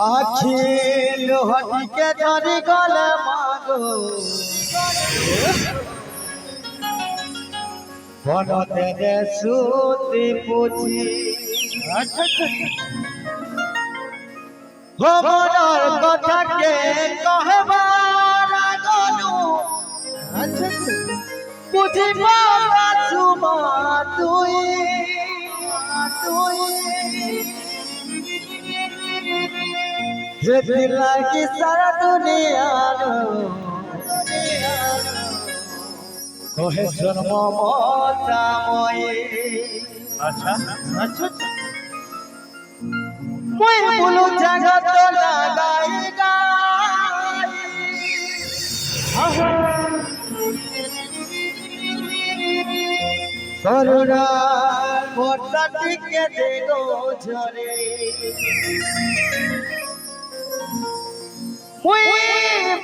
আখিল হটিকে ধরি গলে মাগো বনতে দে সুতি পুছি ভবনের কথাকে কহবার গনু বুঝিব সুমা তুই যেতে লাগি সারা দুনিয়ার কহে জন্ম মতাময় আচ্ছা আচ্ছা মই বলু জগত লাগাই গাই করুণা মোটা টিকে দে গো ঝরে মই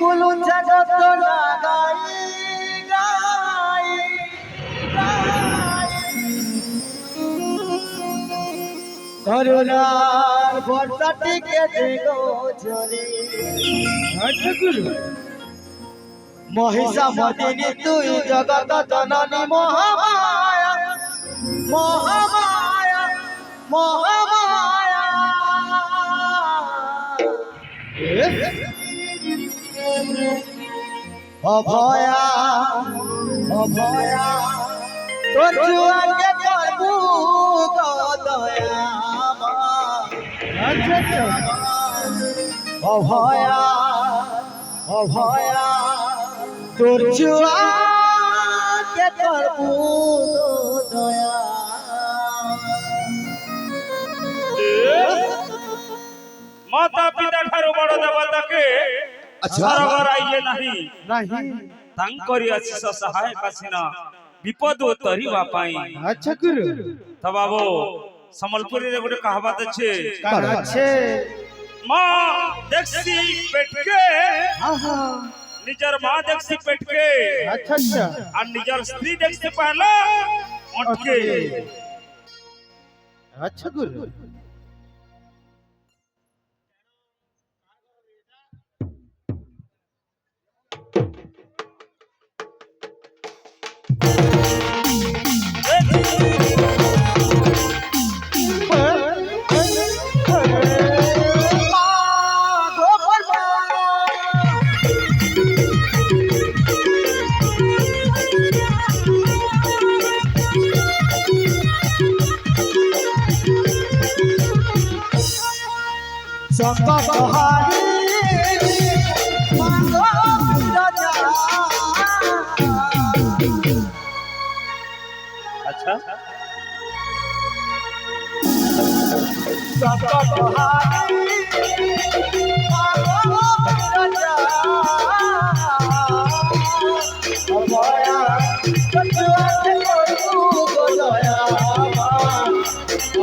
বলু জগত লাগাই গাই করুণা মোটা টিকে দে গো ঝরে মহিষা মদিনী তুই জগত জননী মহামায়া মহামায়া মহামায়া অভয়া অভয়া তোর জুয়াকে করবু দয়া অভয়া অভয়া তোর জুয়াকে করবু দয়া माता पिता ठारो बड़ देवताके सरगर आइए नहीं नहीं तांकरी आशीष सहाय कासिना विपद तरिबा पाई अच्छा गुरु तो बाबू संबलपुरी रे गोटे कहावत अच्छे अच्छे मां देखसी पेट के निजर मां देखसी पेट के अच्छा अच्छा और निजर स्त्री देखसी पहला उठ के अच्छा गुरु संकट हारी मांगो राजा अच्छा संकट हारी मांगो राजा अभया सत्य करबू दया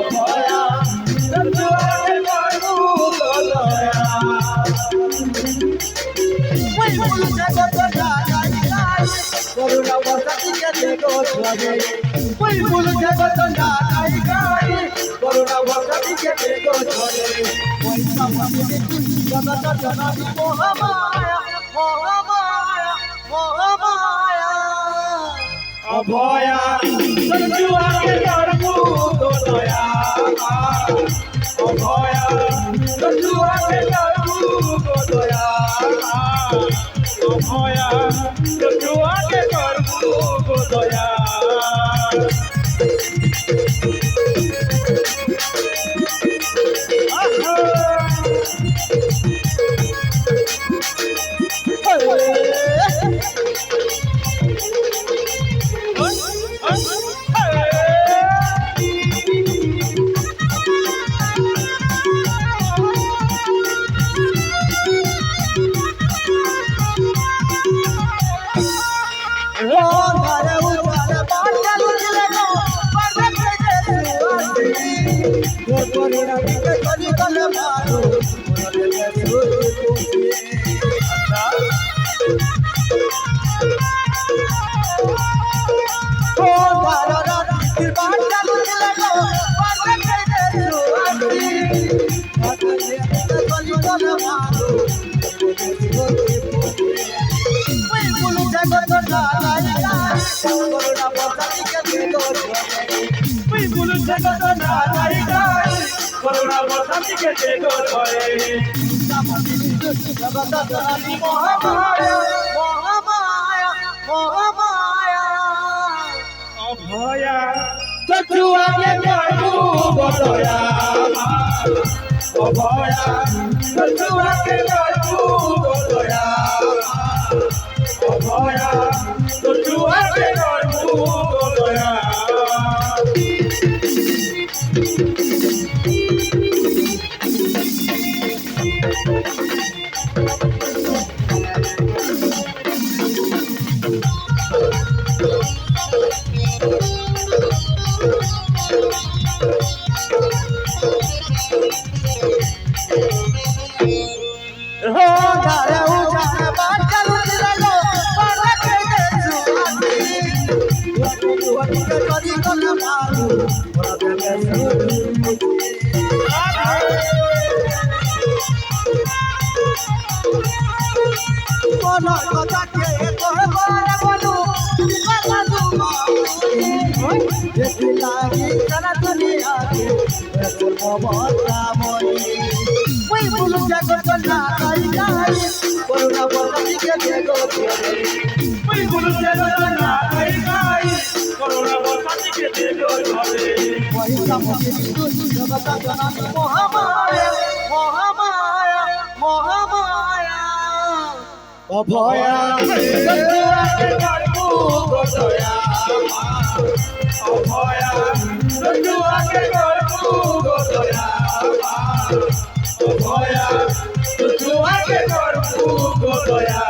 अभया सत्य করুণা বসাতি কে গো ঝরে ওই ফুল জগত লাগাই গাই করুণা বসাতি কে গো ঝরে ওই সমাজে জগত জননী মহামায়া মহামায়া মহামায়া অভয়া সঞ্জুয়াকে করবু দয়া অভয়া সঞ্জুয়াকে করবু দয়া অভয়া সঞ্জুয়াকে করবু দয়া জগত না গাই গাই করুণা বসন্তি কে দেখো ধরে জগত জননী মহামায়া মহামায়া মহামায়া অভয়া চচুয়াকে করবু গোদয়া অভয়া চচুয়াকে করবু গোদয়া অভয়া চচুয়াকে করবু গোদয়া ধারে উজানে বাঁচাল দিলালো পারাকে সুআতি ওটিকে করি কোনা মারু ওরা দেবে কোন কথা কে কহে বলে বলু কথা তুমা যেতি লাগি সারা দুনিয়া কে বলবো মনি ওই বলু জগত না গাই গাই করুণা বসন্তি কে দেখো ধরে ওই গুরু জগত না গাই গাই করুণা বসন্তি কে দেখো ধরে वही समझी जगत जननी महामाया महामाया महामाया अभया চচুয়াকে করবু গোদয়া অভয়া চচুয়াকে করবু গোদয়া অভয়া চচুয়াকে করবু গোদয়া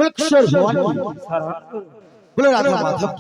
अक्षर बोले राधा माधव